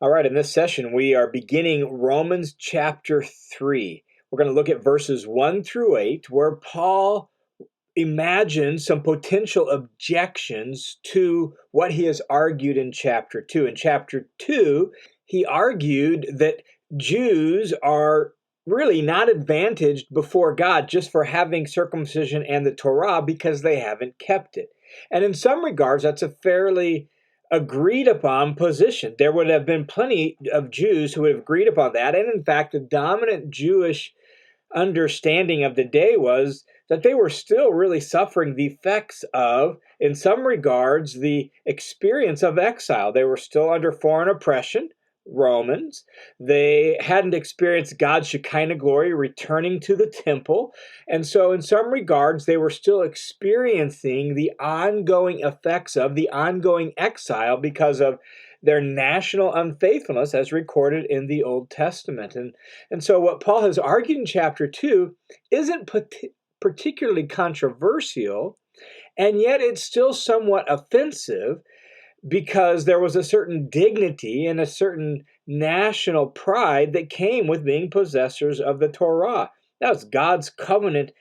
All right, in this session, we are beginning Romans chapter 3. We're going to look at verses 1 through 8, where Paul imagines some potential objections to what he has argued in chapter 2. In chapter 2, he argued that Jews are really not advantaged before God just for having circumcision and the Torah because they haven't kept it. And in some regards, that's a fairly agreed upon position. There would have been plenty of Jews who would have agreed upon that. And in fact, the dominant Jewish understanding of the day was that they were still really suffering the effects of, in some regards, the experience of exile. They were still under foreign oppression, Romans. They hadn't experienced God's Shekinah glory returning to the temple. And so in some regards, they were still experiencing the ongoing effects of the ongoing exile because of their national unfaithfulness as recorded in the Old Testament. And so what Paul has argued in chapter 2 isn't particularly controversial, and yet it's still somewhat offensive because there was a certain dignity and a certain national pride that came with being possessors of the Torah. That was God's covenant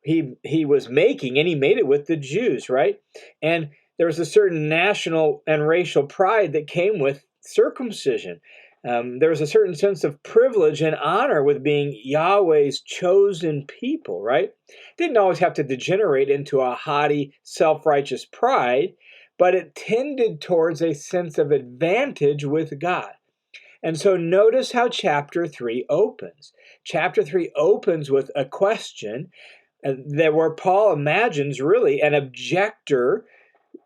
he was making, and he made it with the Jews, right? And there was a certain national and racial pride that came with circumcision. There was a certain sense of privilege and honor with being Yahweh's chosen people, right? Didn't always have to degenerate into a haughty, self-righteous pride, but it tended towards a sense of advantage with God. And so notice how chapter 3 opens. Chapter 3 opens with a question where Paul imagines really an objector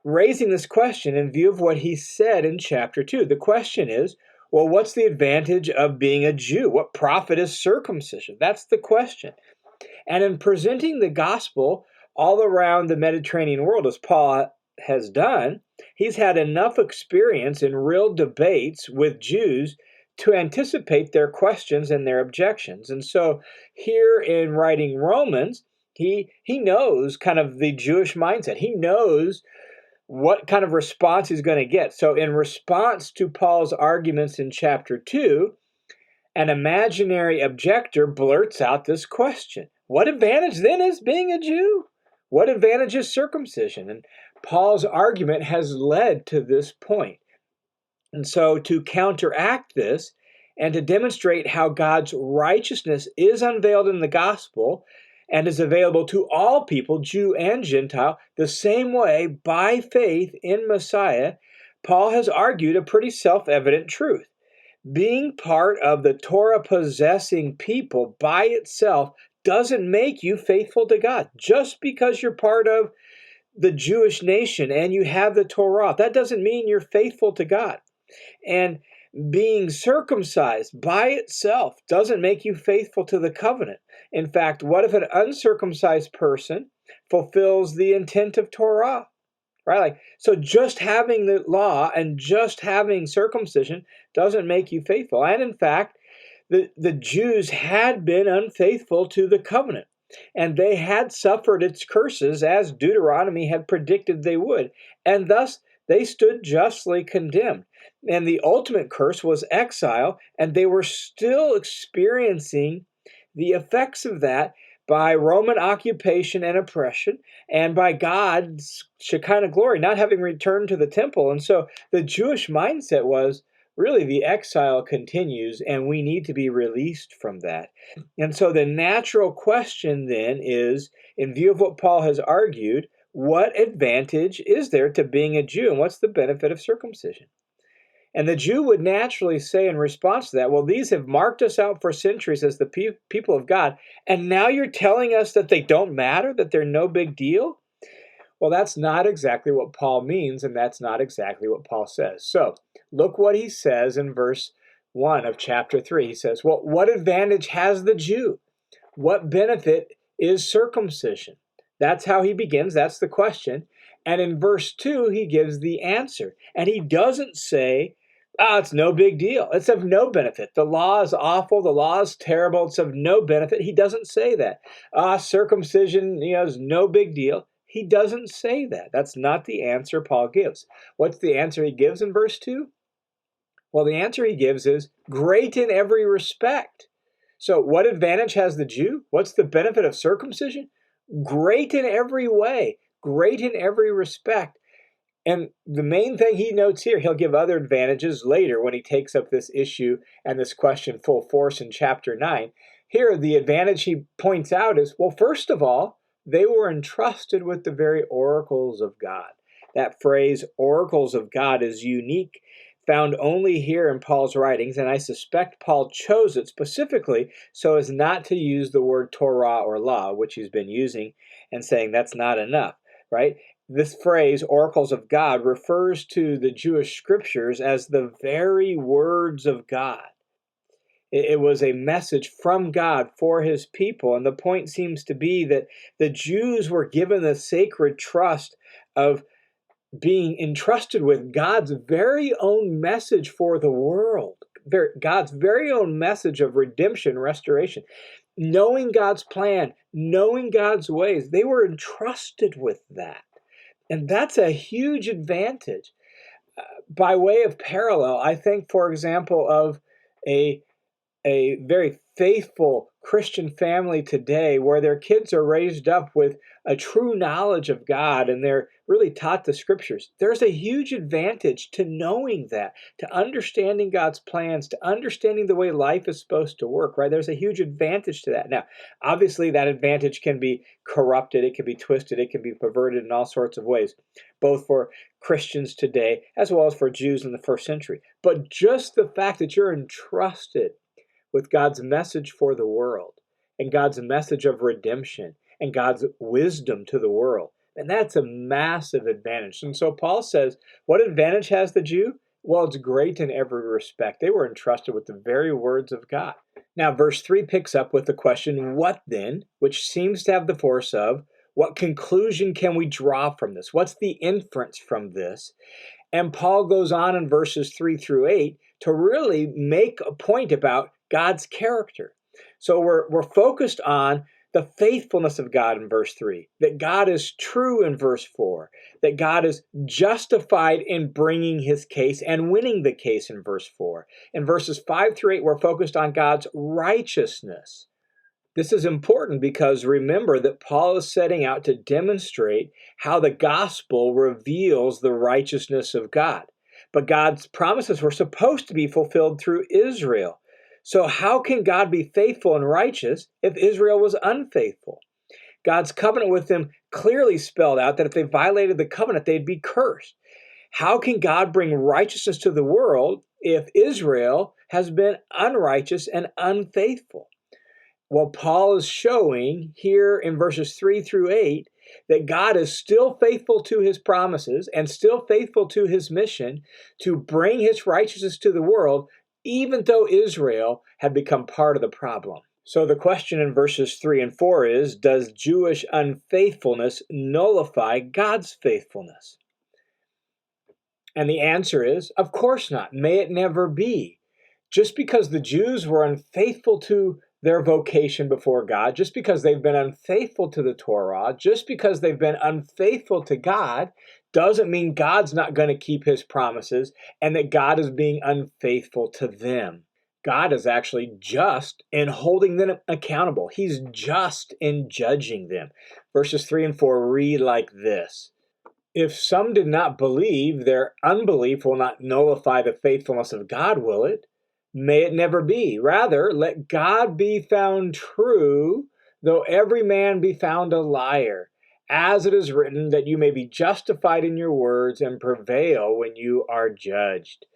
raising this question in view of what he said in chapter 2. The question is, well, what's the advantage of being a Jew? What profit is circumcision? That's the question. And in presenting the gospel all around the Mediterranean world, as Paul has done, he's had enough experience in real debates with Jews to anticipate their questions and their objections. And so here in writing Romans, he knows kind of the Jewish mindset. He knows what kind of response he's going to get. So in response to Paul's arguments in chapter 2, an imaginary objector blurts out this question. What advantage then is being a Jew? What advantage is circumcision? And Paul's argument has led to this point. And so to counteract this and to demonstrate how God's righteousness is unveiled in the gospel and is available to all people, Jew and Gentile, the same way by faith in Messiah, Paul has argued a pretty self-evident truth. Being part of the Torah-possessing people by itself doesn't make you faithful to God. Just because you're part of the Jewish nation and you have the Torah, that doesn't mean you're faithful to God. And being circumcised by itself doesn't make you faithful to the covenant. In fact, what if an uncircumcised person fulfills the intent of Torah? Right? So just having the law and just having circumcision doesn't make you faithful. And in fact, the Jews had been unfaithful to the covenant, and they had suffered its curses as Deuteronomy had predicted they would. And thus they stood justly condemned. And the ultimate curse was exile, and they were still experiencing the effects of that by Roman occupation and oppression, and by God's Shekinah glory not having returned to the temple. And so the Jewish mindset was, really, the exile continues, and we need to be released from that. And so the natural question then is, in view of what Paul has argued, what advantage is there to being a Jew, and what's the benefit of circumcision? And the Jew would naturally say in response to that, well, these have marked us out for centuries as the people of God, and now you're telling us that they don't matter, that they're no big deal? Well, that's not exactly what Paul means, and that's not exactly what Paul says. So look what he says in verse 1 of chapter 3. He says, well, what advantage has the Jew? What benefit is circumcision? That's how he begins. That's the question. And in verse 2, he gives the answer. And he doesn't say, it's no big deal. It's of no benefit. The law is awful. The law is terrible. It's of no benefit. He doesn't say that. Circumcision, is no big deal. He doesn't say that. That's not the answer Paul gives. What's the answer he gives in verse 2? Well, the answer he gives is great in every respect. So what advantage has the Jew? What's the benefit of circumcision? Great in every way, great in every respect. And the main thing he notes here, he'll give other advantages later when he takes up this issue and this question full force in chapter 9. Here, the advantage he points out is, well, first of all, they were entrusted with the very oracles of God. That phrase, oracles of God, is unique, found only here in Paul's writings, and I suspect Paul chose it specifically so as not to use the word Torah or law, which he's been using, and saying that's not enough, right? This phrase, oracles of God, refers to the Jewish scriptures as the very words of God. It was a message from God for his people, and the point seems to be that the Jews were given the sacred trust of being entrusted with God's very own message for the world, God's very own message of redemption, restoration. Knowing God's plan, knowing God's ways, they were entrusted with that. And that's a huge advantage. By way of parallel, I think, for example, of a very faithful Christian family today where their kids are raised up with a true knowledge of God and they're really taught the scriptures. There's a huge advantage to knowing that, to understanding God's plans, to understanding the way life is supposed to work, right? There's a huge advantage to that. Now, obviously that advantage can be corrupted, it can be twisted, it can be perverted in all sorts of ways, both for Christians today as well as for Jews in the first century. But just the fact that you're entrusted with God's message for the world and God's message of redemption and God's wisdom to the world. And that's a massive advantage. And so Paul says, what advantage has the Jew? Well, it's great in every respect. They were entrusted with the very words of God. Now, verse 3 picks up with the question, what then? Which seems to have the force of, what conclusion can we draw from this? What's the inference from this? And Paul goes on in verses 3 through 8 to really make a point about God's character. So we're focused on the faithfulness of God in verse 3, that God is true in verse 4, that God is justified in bringing his case and winning the case in verse 4. In verses 5 through 8, we're focused on God's righteousness. This is important because remember that Paul is setting out to demonstrate how the gospel reveals the righteousness of God. But God's promises were supposed to be fulfilled through Israel. So how can God be faithful and righteous if Israel was unfaithful? God's covenant with them clearly spelled out that if they violated the covenant, they'd be cursed. How can God bring righteousness to the world if Israel has been unrighteous and unfaithful? Well, Paul is showing here in verses 3 through 8 that God is still faithful to his promises and still faithful to his mission to bring his righteousness to the world, even though Israel had become part of the problem. So the question in verses 3 and 4 is, does Jewish unfaithfulness nullify God's faithfulness? And the answer is, of course not. May it never be. Just because the Jews were unfaithful to their vocation before God, just because they've been unfaithful to the Torah, just because they've been unfaithful to God, doesn't mean God's not going to keep his promises and that God is being unfaithful to them. God is actually just in holding them accountable. He's just in judging them. Verses 3 and 4 read like this. If some did not believe, their unbelief will not nullify the faithfulness of God, will it? May it never be. Rather, let God be found true, though every man be found a liar. As it is written, that you may be justified in your words and prevail when you are judged.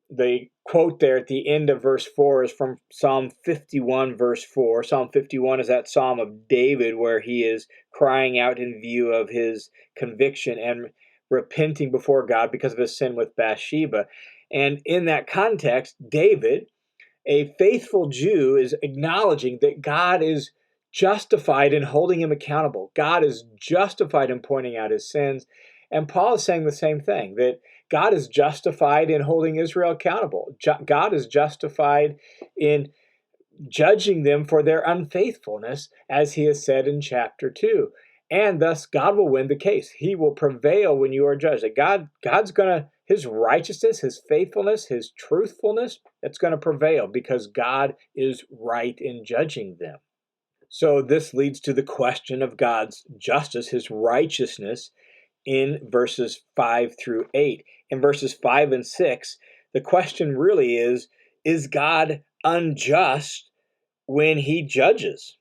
The quote there at the end of verse 4 is from Psalm 51, verse 4. Psalm 51 is that psalm of David where he is crying out in view of his conviction and repenting before God because of his sin with Bathsheba. And in that context, David, a faithful Jew, is acknowledging that God is justified in holding him accountable. God is justified in pointing out his sins. And Paul is saying the same thing, that God is justified in holding Israel accountable. God is justified in judging them for their unfaithfulness, as he has said in chapter 2. And thus, God will win the case. He will prevail when you are judged. God's going to, his righteousness, his faithfulness, his truthfulness, that's going to prevail because God is right in judging them. So this leads to the question of God's justice, his righteousness, in verses 5 through 8. In verses 5 and 6, the question really is God unjust when he judges?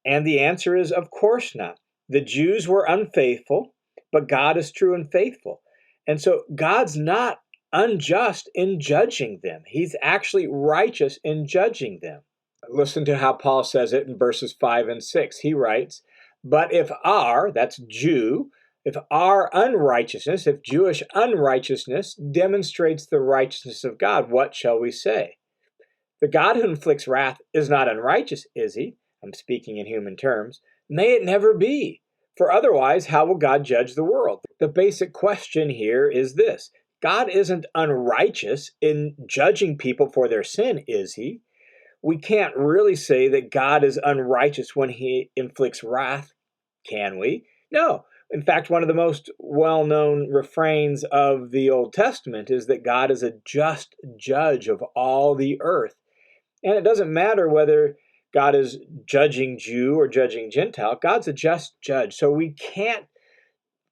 And the answer is, of course not. The Jews were unfaithful, but God is true and faithful. And so God's not unjust in judging them. He's actually righteous in judging them. Listen to how Paul says it in verses 5 and 6. He writes, but if our, that's Jew, if our unrighteousness, if Jewish unrighteousness demonstrates the righteousness of God, what shall we say? The God who inflicts wrath is not unrighteous, is he? I'm speaking in human terms. May it never be. For otherwise, how will God judge the world? The basic question here is this. God isn't unrighteous in judging people for their sin, is he? We can't really say that God is unrighteous when he inflicts wrath, can we? No. In fact, one of the most well-known refrains of the Old Testament is that God is a just judge of all the earth. And it doesn't matter whether God is judging Jew or judging Gentile. God's a just judge. So we can't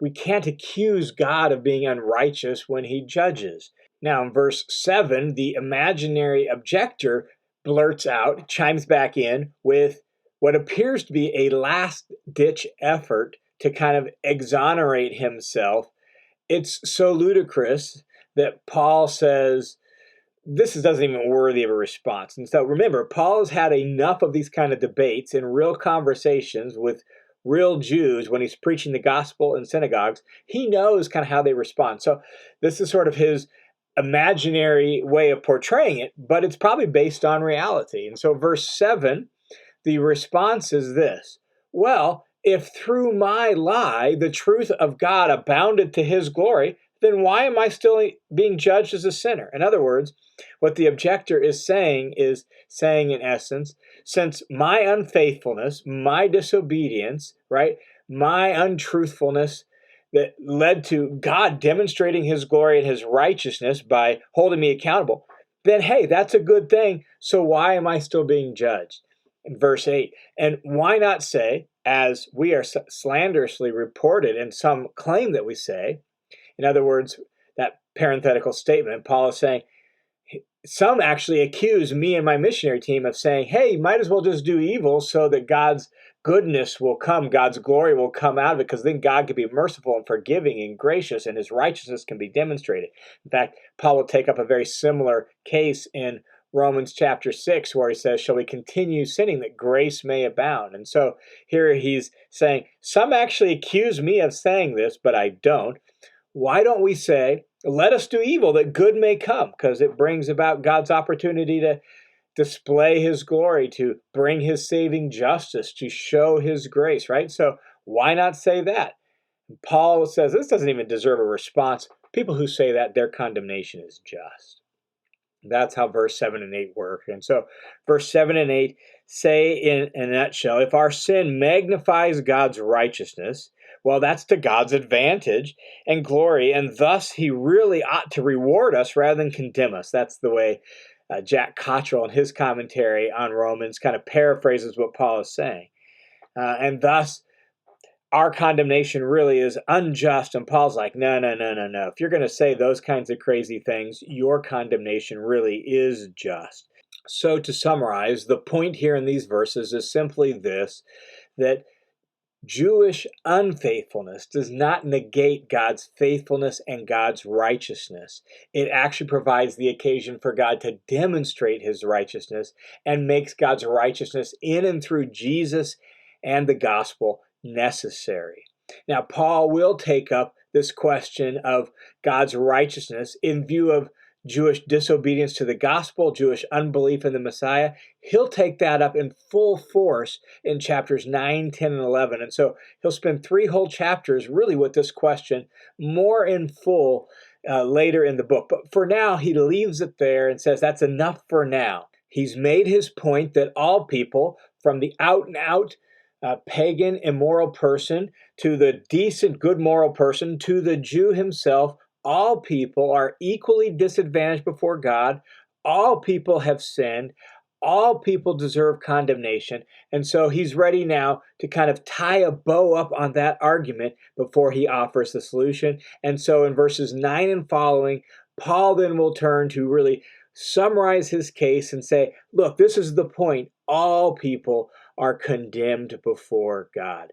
accuse God of being unrighteous when he judges. Now, in verse 7, the imaginary objector blurts out, chimes back in with what appears to be a last-ditch effort to kind of exonerate himself. It's so ludicrous that Paul says, this doesn't even worthy of a response. And so remember, Paul has had enough of these kind of debates and real conversations with real Jews when he's preaching the gospel in synagogues. He knows kind of how they respond. So this is sort of his imaginary way of portraying it, but it's probably based on reality. And so verse 7, the response is this. Well, if through my lie the truth of God abounded to his glory, then why am I still being judged as a sinner? In other words, what the objector is saying in essence, since my unfaithfulness, my disobedience, right, my untruthfulness that led to God demonstrating his glory and his righteousness by holding me accountable, then hey, that's a good thing. So why am I still being judged? In verse 8, and why not say, as we are slanderously reported in some claim that we say, in other words, that parenthetical statement, Paul is saying, some actually accuse me and my missionary team of saying, hey, you might as well just do evil so that God's goodness will come, God's glory will come out of it, because then God can be merciful and forgiving and gracious, and his righteousness can be demonstrated. In fact, Paul will take up a very similar case in Romans chapter 6, where he says, shall we continue sinning that grace may abound? And so here he's saying, some actually accuse me of saying this, but I don't. Why don't we say, let us do evil that good may come? Because it brings about God's opportunity to display his glory, to bring his saving justice, to show his grace, right? So why not say that? Paul says this doesn't even deserve a response. People who say that, their condemnation is just. That's how verse 7 and 8 work. And so verse 7 and 8 say in a nutshell, if our sin magnifies God's righteousness, well, that's to God's advantage and glory, and thus he really ought to reward us rather than condemn us. That's the way Jack Cottrell in his commentary on Romans kind of paraphrases what Paul is saying. And thus, our condemnation really is unjust. And Paul's like, no. If you're going to say those kinds of crazy things, your condemnation really is just. So to summarize, the point here in these verses is simply this, that Jewish unfaithfulness does not negate God's faithfulness and God's righteousness. It actually provides the occasion for God to demonstrate his righteousness and makes God's righteousness in and through Jesus and the gospel necessary. Now, Paul will take up this question of God's righteousness in view of Jewish disobedience to the gospel, Jewish unbelief in the Messiah. He'll take that up in full force in chapters 9, 10, and 11. And so he'll spend 3 whole chapters really with this question, more in full later in the book. But for now, he leaves it there and says that's enough for now. He's made his point that all people, from the out-and-out pagan, immoral person to the decent, good moral person to the Jew himself, all people are equally disadvantaged before God. All people have sinned. All people deserve condemnation. And so he's ready now to kind of tie a bow up on that argument before he offers the solution. And so in verses 9 and following, Paul then will turn to really summarize his case and say, look, this is the point. All people are condemned before God.